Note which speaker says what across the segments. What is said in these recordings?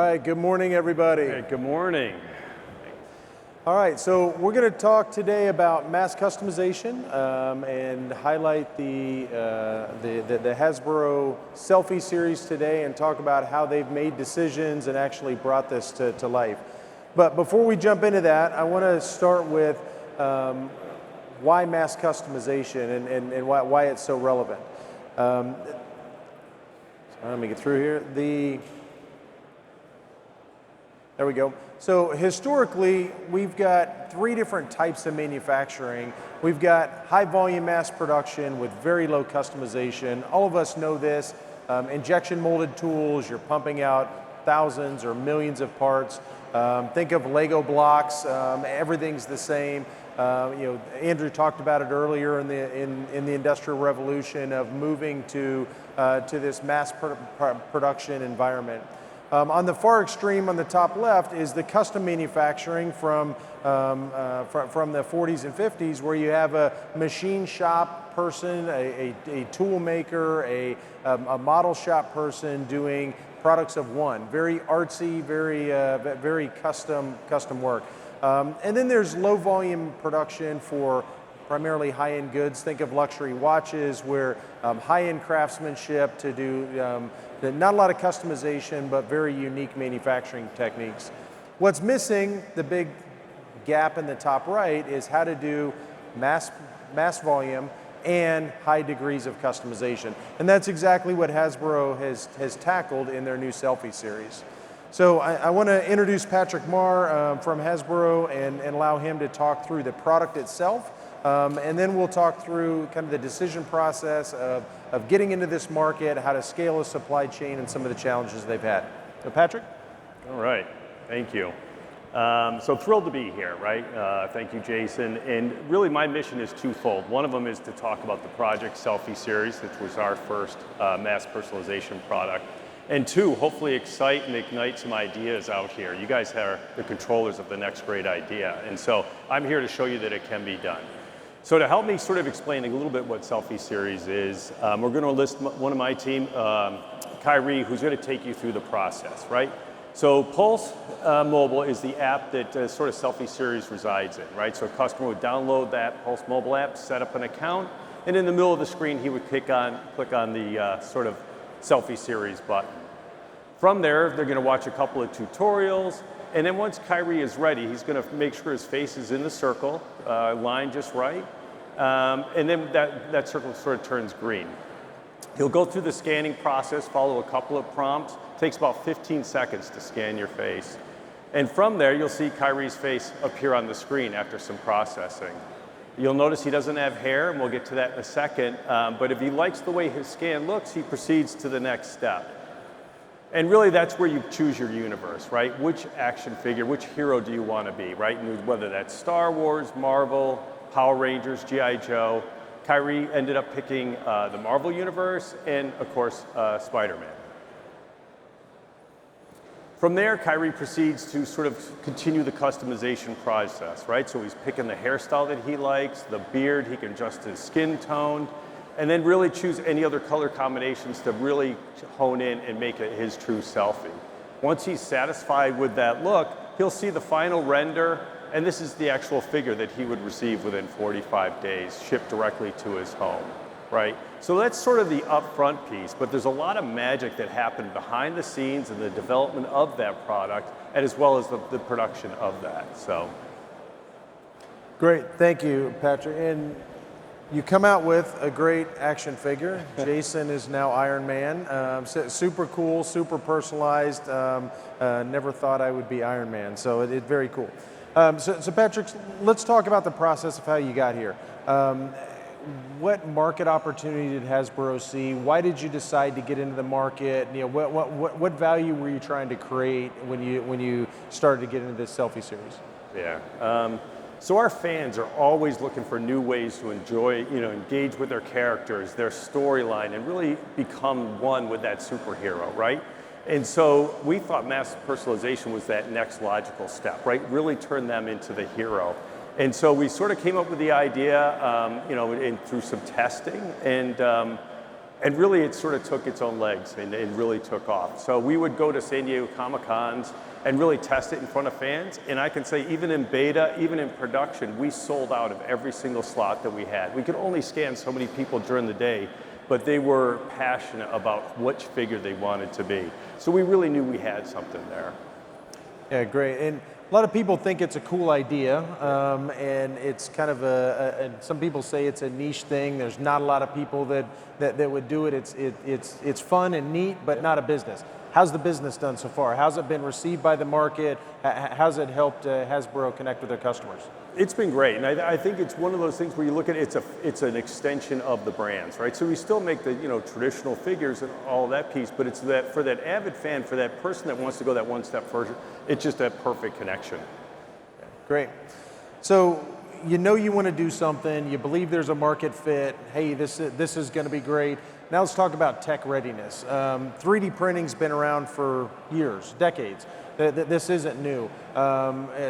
Speaker 1: right, good morning, everybody.
Speaker 2: Hey, good morning.
Speaker 1: All right, so we're going to talk today about mass customization and highlight the Hasbro Selfie Series today and talk about how they've made decisions and actually brought this to life. But before we jump into that, I want to start with why mass customization and why it's so relevant. So let me get through here. There we go. So historically, we've got three different types of manufacturing. We've got high volume mass production with very low customization. All of us know this. Injection molded tools, you're pumping out thousands or millions of parts. Think of Lego blocks, everything's the same. Andrew talked about it earlier in the Industrial Revolution of moving to this mass production environment. On the far extreme on the top left is the custom manufacturing from the 40s and 50s, where you have a machine shop person, a tool maker, a model shop person doing products of one. Very artsy, very custom work. And then there's low volume production for primarily high-end goods. Think of luxury watches, where high-end craftsmanship to do not a lot of customization, but very unique manufacturing techniques. What's missing, the big gap in the top right, is how to do mass volume and high degrees of customization. And that's exactly what Hasbro has tackled in their new Selfie Series. So I want to introduce Patrick Marr from Hasbro and allow him to talk through the product itself. And then we'll talk through kind of the decision process of getting into this market, how to scale a supply chain, and some of the challenges they've had. So Patrick?
Speaker 2: All right, thank you. So thrilled to be here, right? Thank you, Jason. And really my mission is twofold. One of them is to talk about the Project Selfie Series, which was our first mass personalization product. And two, hopefully excite and ignite some ideas out here. You guys are the controllers of the next great idea. And so I'm here to show you that it can be done. So to help me sort of explain a little bit what Selfie Series is, we're going to enlist one of my team, Kyrie, who's going to take you through the process, right? So Pulse Mobile is the app that sort of Selfie Series resides in, right? So a customer would download that Pulse Mobile app, set up an account, and in the middle of the screen, he would click on the sort of Selfie Series button. From there, they're going to watch a couple of tutorials, and then once Kyrie is ready, he's going to make sure his face is in the circle, line just right, and then that circle sort of turns green. He'll go through the scanning process, follow a couple of prompts. It takes about 15 seconds to scan your face. And from there, you'll see Kyrie's face appear on the screen after some processing. You'll notice he doesn't have hair, and we'll get to that in a second, but if he likes the way his scan looks, he proceeds to the next step. And really, that's where you choose your universe, right? Which action figure, which hero do you want to be, right? And whether that's Star Wars, Marvel, Power Rangers, G.I. Joe. Kyrie ended up picking the Marvel universe and, of course, Spider-Man. From there, Kyrie proceeds to sort of continue the customization process, right? So he's picking the hairstyle that he likes, the beard, he can adjust his skin tone, and then really choose any other color combinations to really hone in and make it his true selfie. Once he's satisfied with that look, he'll see the final render, and this is the actual figure that he would receive within 45 days, shipped directly to his home, right? So that's sort of the upfront piece, but there's a lot of magic that happened behind the scenes in the development of that product, and as well as the production of that, so.
Speaker 1: Great, thank you, Patrick. And you come out with a great action figure. Jason is now Iron Man. Super cool, super personalized. Never thought I would be Iron Man, so it's very cool. So Patrick, let's talk about the process of how you got here. What market opportunity did Hasbro see? Why did you decide to get into the market? What value were you trying to create when you started to get into this Selfie Series?
Speaker 2: Yeah. So our fans are always looking for new ways to enjoy, engage with their characters, their storyline, and really become one with that superhero, right? And so we thought mass personalization was that next logical step, right? Really turn them into the hero. And so we sort of came up with the idea, through some testing, and And really, it sort of took its own legs and it really took off. So we would go to San Diego Comic-Cons and really test it in front of fans. And I can say even in beta, even in production, we sold out of every single slot that we had. We could only scan so many people during the day, but they were passionate about which figure they wanted to be. So we really knew we had something there.
Speaker 1: Yeah, great. And a lot of people think it's a cool idea, and it's kind of some people say it's a niche thing. There's not a lot of people that would do it. It's fun and neat, but not a business. How's the business done so far? How's it been received by the market? How's it helped Hasbro connect with their customers?
Speaker 2: It's been great, and I think it's one of those things where you look at it, it's an extension of the brands, right? So we still make the traditional figures and all that piece, but it's that for that avid fan, for that person that wants to go that one step further, it's just that perfect connection.
Speaker 1: Great. So you want to do something, you believe there's a market fit, hey, this is going to be great. Now let's talk about tech readiness. 3D printing's been around for years, decades. This isn't new.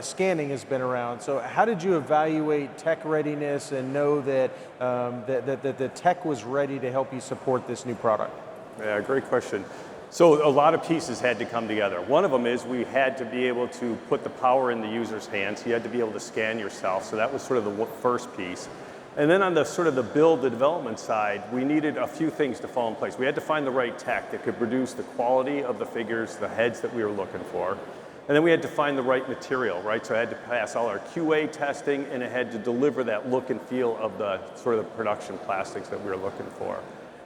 Speaker 1: Scanning has been around. So how did you evaluate tech readiness and know that the tech was ready to help you support this new product?
Speaker 2: Yeah, great question. So a lot of pieces had to come together. One of them is we had to be able to put the power in the user's hands. You had to be able to scan yourself. So that was sort of the first piece. And then on the sort of the development side, we needed a few things to fall in place. We had to find the right tech that could produce the quality of the figures, the heads that we were looking for. And then we had to find the right material, right? So I had to pass all our QA testing, and it had to deliver that look and feel of the sort of the production plastics that we were looking for.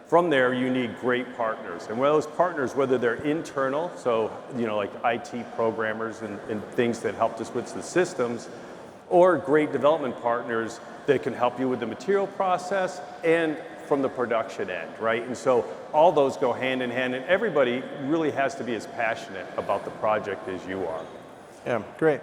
Speaker 2: From there, you need great partners. And those partners, whether they're internal, so like IT programmers and things that helped us with the systems, or great development partners that can help you with the material process and from the production end, right? And so all those go hand in hand, and everybody really has to be as passionate about the project as you are.
Speaker 1: Yeah, great.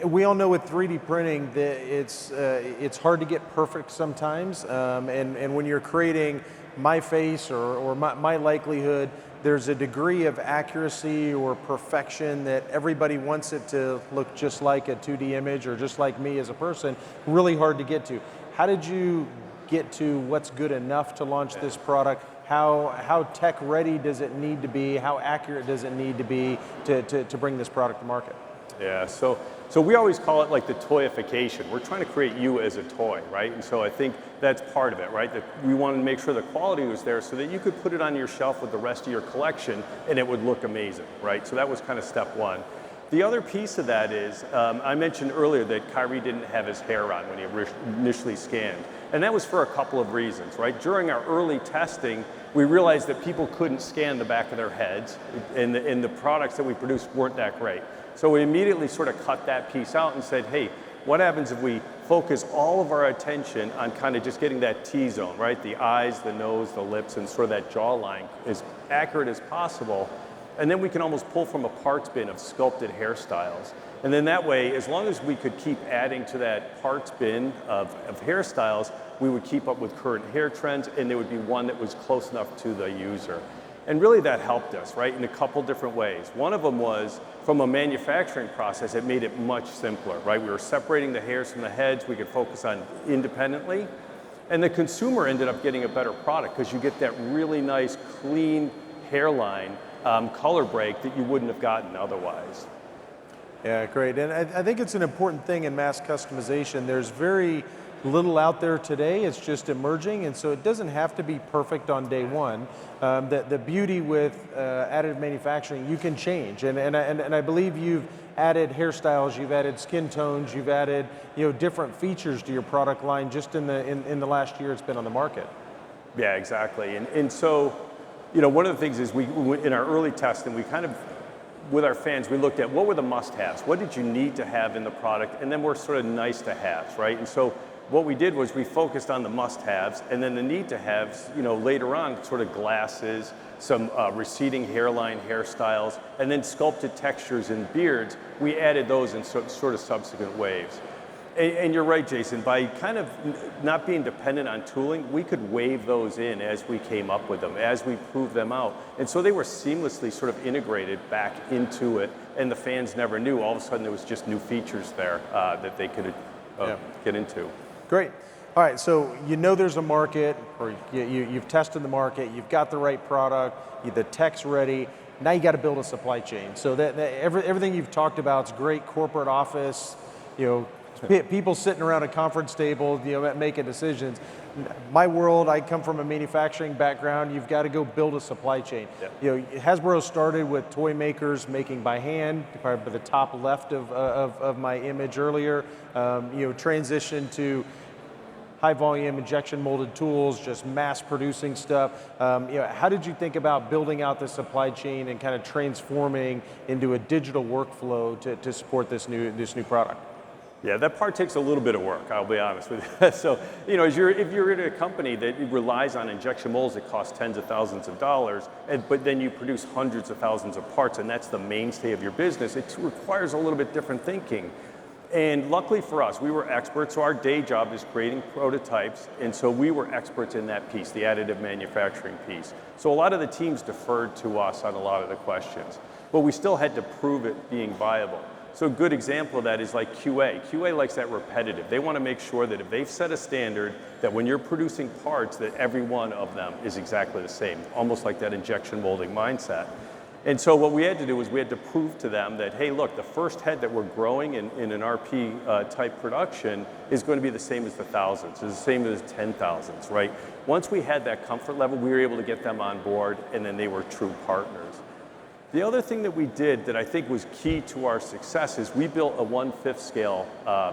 Speaker 1: We all know with 3D printing that it's hard to get perfect sometimes, and when you're creating my face or my likelihood, there's a degree of accuracy or perfection that everybody wants it to look just like a 2D image or just like me as a person, really hard to get to. How did you get to what's good enough to launch this product? How tech ready does it need to be? How accurate does it need to be to bring this product to market?
Speaker 2: Yeah, so we always call it like the toyification. We're trying to create you as a toy, right? And so I think that's part of it, right? That we wanted to make sure the quality was there so that you could put it on your shelf with the rest of your collection and it would look amazing, right? So that was kind of step one. The other piece of that is, I mentioned earlier that Kyrie didn't have his hair on when he initially scanned. And that was for a couple of reasons, right? During our early testing, we realized that people couldn't scan the back of their heads, and the products that we produced weren't that great. So we immediately sort of cut that piece out and said, hey, what happens if we focus all of our attention on kind of just getting that T-zone, right? The eyes, the nose, the lips, and sort of that jawline as accurate as possible. And then we can almost pull from a parts bin of sculpted hairstyles. And then that way, as long as we could keep adding to that parts bin of hairstyles, we would keep up with current hair trends, and there would be one that was close enough to the user. And really that helped us, right, in a couple different ways. One of them was, from a manufacturing process, it made it much simpler, right? We were separating the hairs from the heads, we could focus on independently, and the consumer ended up getting a better product because you get that really nice, clean hairline color break that you wouldn't have gotten otherwise.
Speaker 1: Yeah, great. And I think it's an important thing in mass customization. There's very little out there today. It's just emerging, and so it doesn't have to be perfect on day one. The beauty with additive manufacturing, you can change, and I believe you've added hairstyles, you've added skin tones, you've added different features to your product line just in the last year it's been on the market.
Speaker 2: Yeah, exactly. And so, one of the things is we in our early testing, we kind of, with our fans, we looked at what were the must-haves, what did you need to have in the product, and then we're sort of nice to haves, right? And so what we did was we focused on the must-haves, and then the need-to-haves, later on, sort of glasses, some receding hairline hairstyles, and then sculpted textures and beards. We added those in sort of subsequent waves. And you're right, Jason, by kind of not being dependent on tooling, we could wave those in as we came up with them, as we proved them out. And so they were seamlessly sort of integrated back into it, and the fans never knew. All of a sudden there was just new features there that they could get into.
Speaker 1: Great. All right, so you know there's a market, or you've tested the market, you've got the right product, the tech's ready. Now you got to build a supply chain. So everything you've talked about is great corporate office, people sitting around a conference table, making decisions. My world, I come from a manufacturing background. You've got to go build a supply chain. Yep. Hasbro started with toy makers making by hand, probably the top left of my image earlier. Transitioned to high volume injection molded tools, just mass producing stuff. How did you think about building out the supply chain and kind of transforming into a digital workflow to support this new product?
Speaker 2: Yeah, that part takes a little bit of work, I'll be honest with you. So, if you're in a company that relies on injection molds that cost tens of thousands of dollars, but then you produce hundreds of thousands of parts, and that's the mainstay of your business, it requires a little bit different thinking. And luckily for us, we were experts, so our day job is creating prototypes, and so we were experts in that piece, the additive manufacturing piece. So a lot of the teams deferred to us on a lot of the questions, but we still had to prove it being viable. So a good example of that is like QA. QA likes that repetitive. They want to make sure that if they've set a standard, that when you're producing parts, that every one of them is exactly the same, almost like that injection molding mindset. And so what we had to do was we had to prove to them that, hey, look, the first head that we're growing in an RP type production is going to be the same as the thousands, is the same as 10,000s, right? Once we had that comfort level, we were able to get them on board, and then they were true partners. The other thing that we did that I think was key to our success is we built a 1/5 scale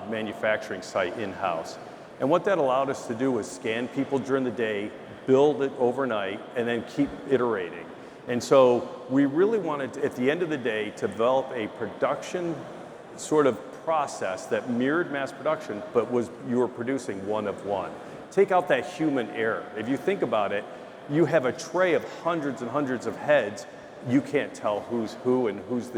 Speaker 2: manufacturing site in-house. And what that allowed us to do was scan people during the day, build it overnight, and then keep iterating. And so we really wanted, at the end of the day, to develop a production sort of process that mirrored mass production, but you were producing one of one. Take out that human error. If you think about it, you have a tray of hundreds and hundreds of heads. You can't tell who's who and who's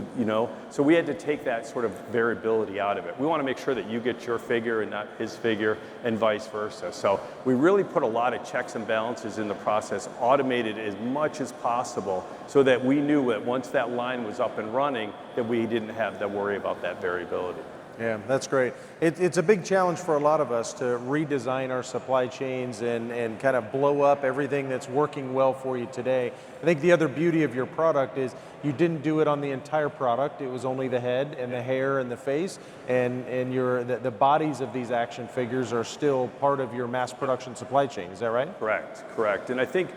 Speaker 2: so we had to take that sort of variability out of it. We want to make sure that you get your figure and not his figure, and vice versa. So we really put a lot of checks and balances in the process, automated as much as possible, so that we knew that once that line was up and running, that we didn't have to worry about that variability.
Speaker 1: Yeah, that's great. It's a big challenge for a lot of us to redesign our supply chains and kind of blow up everything that's working well for you today. I think the other beauty of your product is you didn't do it on the entire product. It was only the head and the hair and the face, and the bodies of these action figures are still part of your mass production supply chain. Is that right?
Speaker 2: Correct. And I think,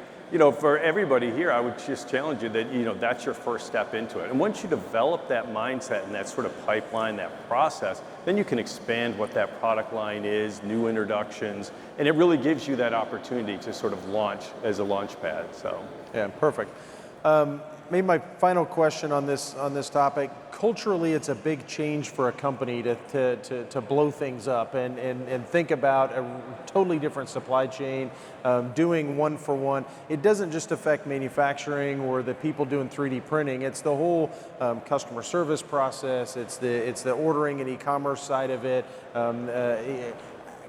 Speaker 2: for everybody here, I would just challenge you that, that's your first step into it. And once you develop that mindset and that sort of pipeline, that process, then you can expand what that product line is, new introductions, and it really gives you that opportunity to sort of launch as a launch pad. So.
Speaker 1: Yeah, perfect. Maybe my final question on this topic. Culturally, it's a big change for a company to blow things up and think about a totally different supply chain, doing one for one. It doesn't just affect manufacturing or the people doing 3D printing. It's the whole customer service process. It's the ordering and e-commerce side of it.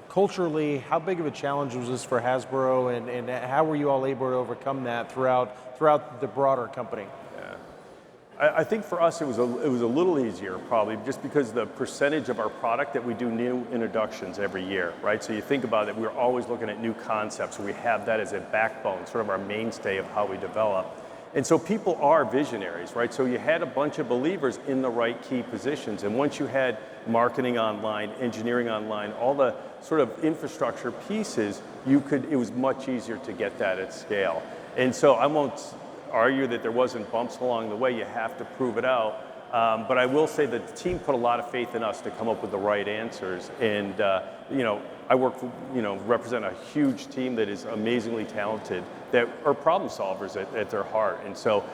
Speaker 1: Culturally, how big of a challenge was this for Hasbro, and how were you all able to overcome that throughout the broader company?
Speaker 2: Yeah, I think for us it was a little easier, probably, just because the percentage of our product that we do new introductions every year, right? So you think about it, we're always looking at new concepts. We have that as a backbone, sort of our mainstay of how we develop. And so people are visionaries, right? So you had a bunch of believers in the right key positions. And once you had marketing online, engineering online, all the sort of infrastructure pieces, it was much easier to get that at scale. And so I won't argue that there wasn't bumps along the way. You have to prove it out. But I will say that the team put a lot of faith in us to come up with the right answers. And, I represent a huge team that is amazingly talented, that are problem solvers at their heart. And so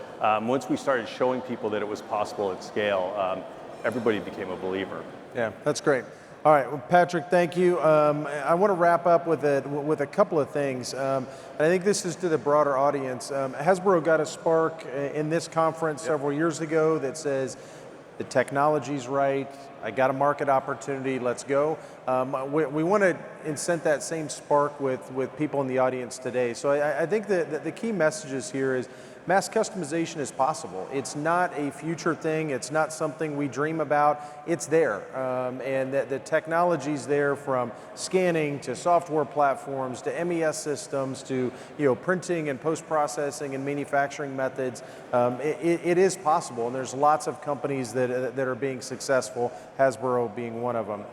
Speaker 2: once we started showing people that it was possible at scale, everybody became a believer.
Speaker 1: Yeah, that's great. All right, well, Patrick, thank you. I want to wrap up with a couple of things. I think this is to the broader audience. Hasbro got a spark in this conference several years ago that says, the technology's right, I got a market opportunity, let's go. We want to incent that same spark with people in the audience today. So I think that the key messages here is mass customization is possible. It's not a future thing. It's not something we dream about. It's there. And the technology's there, from scanning to software platforms to MES systems to printing and post-processing and manufacturing methods. It is possible, and there's lots of companies that are being successful, Hasbro being one of them.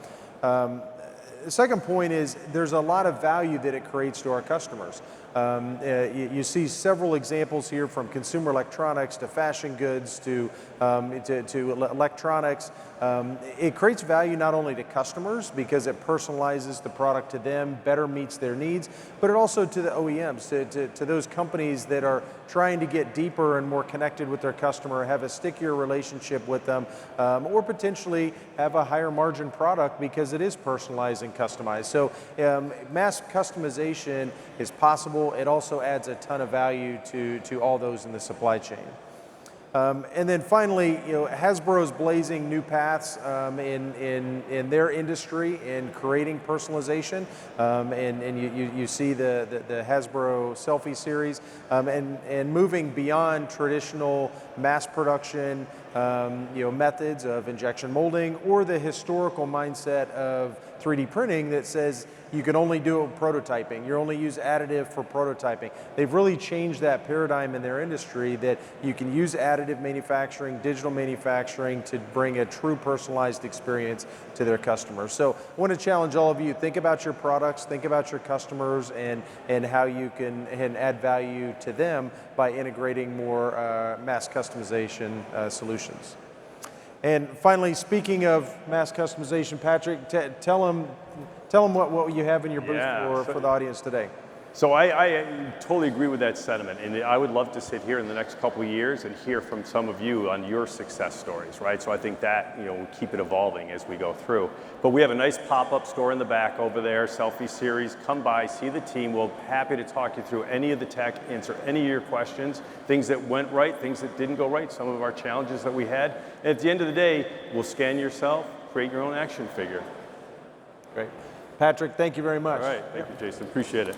Speaker 1: The second point is there's a lot of value that it creates to our customers. You see several examples here, from consumer electronics to fashion goods to electronics. It creates value not only to customers because it personalizes the product to them, better meets their needs, but it also to the OEMs, to those companies that are trying to get deeper and more connected with their customer, have a stickier relationship with them, or potentially have a higher margin product because it is personalized and customized. So mass customization is possible. It also adds a ton of value to all those in the supply chain. And then finally, Hasbro's blazing new paths in their industry in creating personalization, and you see the Hasbro Selfie Series, and moving beyond traditional mass production methods of injection molding, or the historical mindset of 3D printing that says you can only do prototyping, you only use additive for prototyping. They've really changed that paradigm in their industry, that you can use additive manufacturing, digital manufacturing to bring a true personalized experience to their customers. So I want to challenge all of you, think about your products, think about your customers, and how you can add value to them by integrating more mass customization solutions. And finally, speaking of mass customization, Patrick, tell them what you have in your booth for the audience today.
Speaker 2: So I totally agree with that sentiment, and I would love to sit here in the next couple of years and hear from some of you on your success stories, right? So I think that we'll keep it evolving as we go through. But we have a nice pop-up store in the back over there, Selfie Series. Come by, see the team. We'll be happy to talk you through any of the tech, answer any of your questions, things that went right, things that didn't go right, some of our challenges that we had. And at the end of the day, we'll scan yourself, create your own action figure.
Speaker 1: Great. Patrick, thank you very much.
Speaker 2: All right, thank you, Jason. Appreciate it.